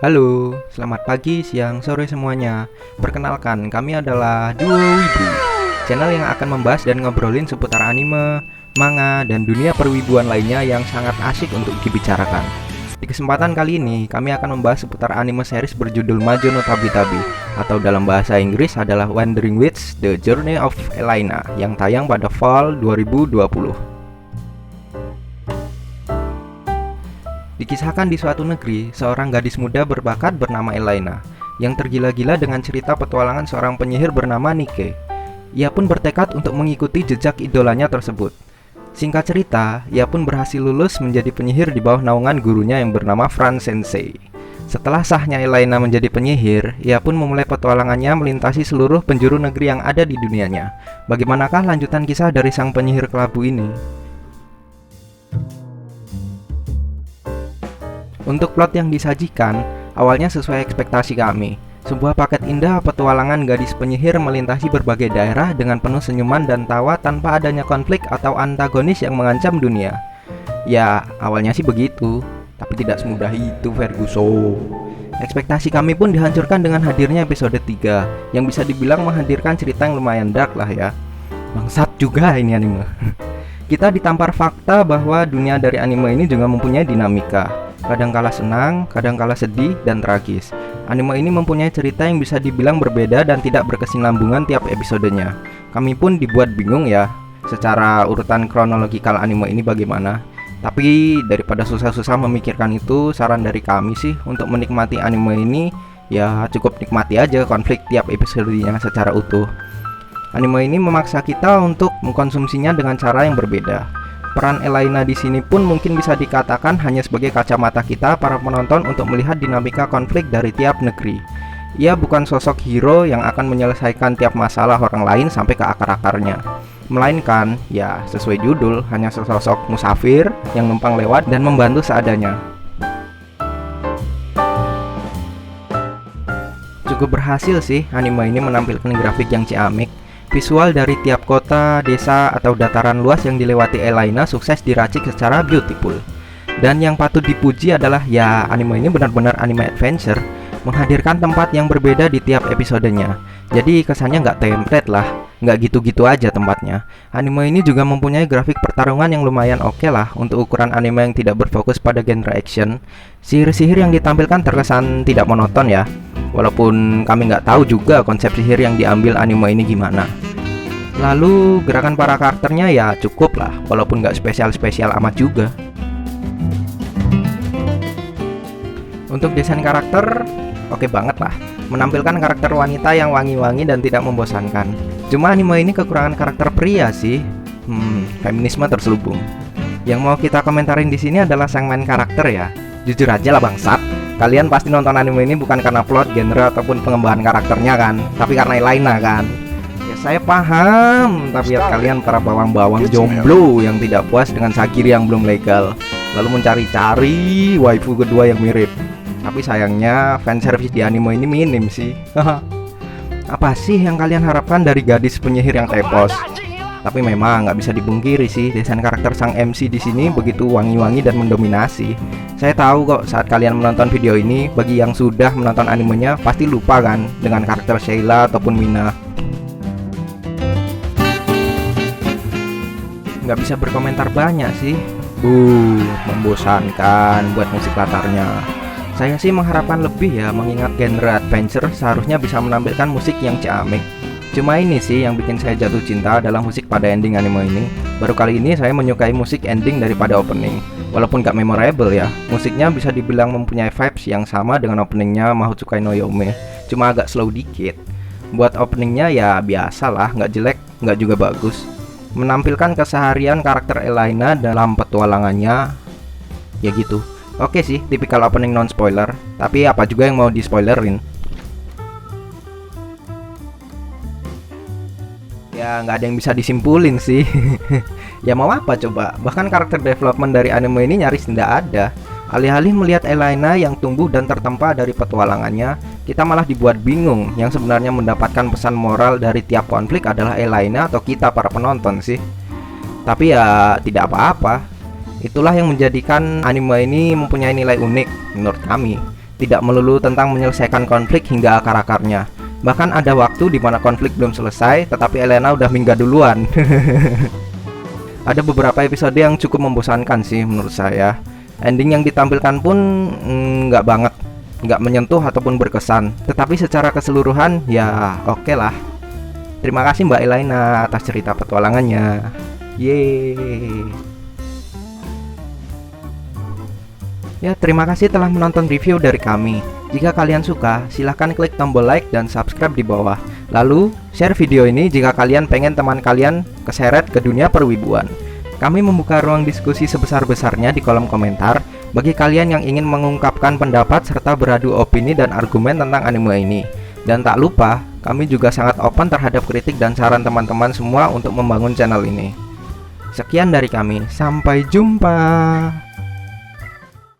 Halo, selamat pagi, siang, sore semuanya. Perkenalkan, kami adalah Duo Wibu, channel yang akan membahas dan ngobrolin seputar anime, manga, dan dunia perwibuan lainnya yang sangat asik untuk dibicarakan. Di kesempatan kali ini, kami akan membahas seputar anime series berjudul Majo no Tabi-Tabi, atau dalam bahasa Inggris adalah Wandering Witch: The Journey of Elaina, yang tayang pada fall 2020. Dikisahkan di suatu negeri, seorang gadis muda berbakat bernama Elaina yang tergila-gila dengan cerita petualangan seorang penyihir bernama Nike. Ia pun bertekad untuk mengikuti jejak idolanya tersebut. Singkat cerita, ia pun berhasil lulus menjadi penyihir di bawah naungan gurunya yang bernama Franz Sensei. Setelah sahnya Elaina menjadi penyihir, ia pun memulai petualangannya melintasi seluruh penjuru negeri yang ada di dunianya. Bagaimanakah lanjutan kisah dari sang penyihir kelabu ini? Untuk plot yang disajikan, awalnya sesuai ekspektasi kami. Sebuah paket indah petualangan gadis penyihir melintasi berbagai daerah dengan penuh senyuman dan tawa tanpa adanya konflik atau antagonis yang mengancam dunia. Ya, awalnya sih begitu, tapi tidak semudah itu, Ferguson. Ekspektasi kami pun dihancurkan dengan hadirnya episode 3, yang bisa dibilang menghadirkan cerita yang lumayan dark lah ya. Bangsat juga ini anime. Kita ditampar fakta bahwa dunia dari anime ini juga mempunyai dinamika. Kadang kala senang, kadang kala sedih, dan tragis. Anime ini mempunyai cerita yang bisa dibilang berbeda dan tidak berkesinambungan tiap episodenya. Kami pun dibuat bingung ya, secara urutan kronologikal anime ini bagaimana. Tapi daripada susah-susah memikirkan itu, saran dari kami sih untuk menikmati anime ini, ya cukup nikmati aja konflik tiap episodenya secara utuh. Anime ini memaksa kita untuk mengkonsumsinya dengan cara yang berbeda. Peran Elaina di sini pun mungkin bisa dikatakan hanya sebagai kacamata kita para penonton untuk melihat dinamika konflik dari tiap negeri. Ia bukan sosok hero yang akan menyelesaikan tiap masalah orang lain sampai ke akar-akarnya, melainkan, ya sesuai judul, hanya sesosok musafir yang numpang lewat dan membantu seadanya. Cukup berhasil sih anime ini menampilkan grafik yang ciamik. Visual dari tiap kota, desa, atau dataran luas yang dilewati Elaina sukses diracik secara beautiful. Dan yang patut dipuji adalah ya anime ini benar-benar anime adventure, menghadirkan tempat yang berbeda di tiap episodenya. Jadi kesannya nggak template lah, nggak gitu-gitu aja tempatnya. Anime ini juga mempunyai grafik pertarungan yang lumayan oke lah untuk ukuran anime yang tidak berfokus pada genre action. Sihir-sihir yang ditampilkan terkesan tidak monoton ya. Walaupun kami nggak tahu juga konsep sihir yang diambil anime ini gimana. Lalu gerakan para karakternya ya cukup lah, walaupun nggak spesial-spesial amat juga. Untuk desain karakter, oke banget lah. Menampilkan karakter wanita yang wangi-wangi dan tidak membosankan. Cuma anime ini kekurangan karakter pria sih. Feminisme terselubung. Yang mau kita komentarin di sini adalah sang main karakter ya. Jujur aja lah bangsat, kalian pasti nonton anime ini bukan karena plot, genre, ataupun pengembangan karakternya kan, tapi karena Elaina kan. Ya saya paham, tapi ya kalian para bawang-bawang jomblo yang tidak puas dengan Sagiri yang belum legal, lalu mencari-cari waifu kedua yang mirip. Tapi sayangnya fanservice di anime ini minim sih. Apa sih yang kalian harapkan dari gadis penyihir yang tepos? Tapi memang nggak bisa dibungkiri sih, desain karakter sang MC di sini begitu wangi-wangi dan mendominasi. Saya tahu kok saat kalian menonton video ini, bagi yang sudah menonton animenya pasti lupa kan dengan karakter Sheila ataupun Mina. Nggak bisa berkomentar banyak sih. Membosankan buat musik latarnya. Saya sih mengharapkan lebih ya, mengingat genre adventure seharusnya bisa menampilkan musik yang ciamik. Cuma ini sih yang bikin saya jatuh cinta adalah musik pada ending anime ini. Baru kali ini saya menyukai musik ending daripada opening. Walaupun gak memorable ya, musiknya bisa dibilang mempunyai vibes yang sama dengan openingnya Mahotsukai no Yome, cuma agak slow dikit. Buat openingnya ya biasa lah, gak jelek, gak juga bagus. Menampilkan keseharian karakter Elaina dalam petualangannya, ya gitu. Oke sih, tipikal opening non spoiler, tapi apa juga yang mau di spoilerin. Ya nggak ada yang bisa disimpulin sih. Ya mau apa coba, bahkan karakter development dari anime ini nyaris tidak ada. Alih-alih melihat Elaina yang tumbuh dan tertempa dari petualangannya, kita malah dibuat bingung. Yang sebenarnya mendapatkan pesan moral dari tiap konflik adalah Elaina atau kita para penonton sih. Tapi ya tidak apa-apa. Itulah yang menjadikan anime ini mempunyai nilai unik menurut kami. tidak melulu tentang menyelesaikan konflik hingga akar-akarnya. Bahkan ada waktu di mana konflik belum selesai, tetapi Elena udah minggat duluan. Ada beberapa episode yang cukup membosankan sih menurut saya. Ending yang ditampilkan pun nggak banget, nggak menyentuh ataupun berkesan. Tetapi secara keseluruhan ya oke lah. Terima kasih Mbak Elena atas cerita petualangannya. Yeay. Ya, terima kasih telah menonton review dari kami. Jika kalian suka, silahkan klik tombol like dan subscribe di bawah. Lalu, share video ini jika kalian pengen teman kalian keseret ke dunia perwibuan. Kami membuka ruang diskusi sebesar-besarnya di kolom komentar bagi kalian yang ingin mengungkapkan pendapat serta beradu opini dan argumen tentang anime ini. Dan tak lupa, kami juga sangat open terhadap kritik dan saran teman-teman semua untuk membangun channel ini. Sekian dari kami, sampai jumpa.